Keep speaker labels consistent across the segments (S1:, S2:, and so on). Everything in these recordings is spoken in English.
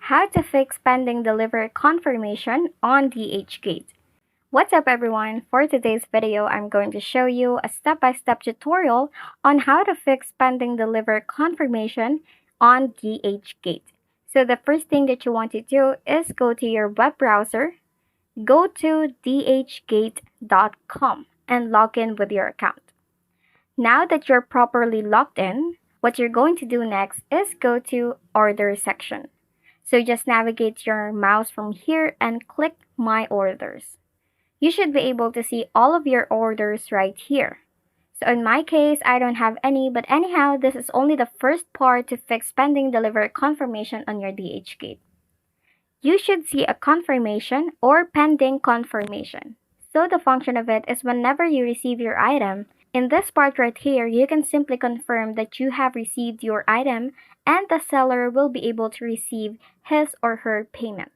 S1: How to fix pending delivery confirmation on DHgate. What's up everyone? For today's video, I'm going to show you a step-by-step tutorial on how to fix pending delivery confirmation on DHgate. So the first thing that you want to do is go to your web browser, go to DHgate.com and log in with your account. Now that you're properly logged in, what you're going to do next is go to Order section. So just navigate your mouse from here and click My Orders. You should be able to see all of your orders right here. So in my case, I don't have any, but anyhow, this is only the first part to fix pending delivery confirmation on your DHgate. You should see a confirmation or pending confirmation. So the function of it is whenever you receive your item, in this part right here, you can simply confirm that you have received your item and the seller will be able to receive his or her payment.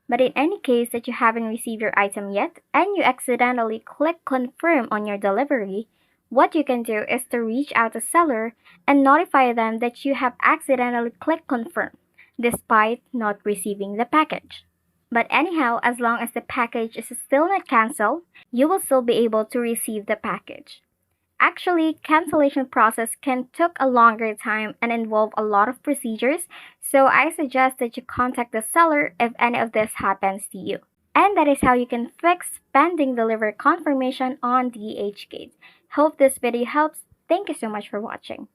S1: But in any case that you haven't received your item yet and you accidentally click confirm on your delivery, what you can do is to reach out to the seller and notify them that you have accidentally clicked confirm despite not receiving the package. But anyhow, as long as the package is still not canceled, you will still be able to receive the package. Actually, cancellation process can take a longer time and involve a lot of procedures, so I suggest that you contact the seller if any of this happens to you. And that is how you can fix pending delivery confirmation on DHgate. Hope this video helps. Thank you so much for watching.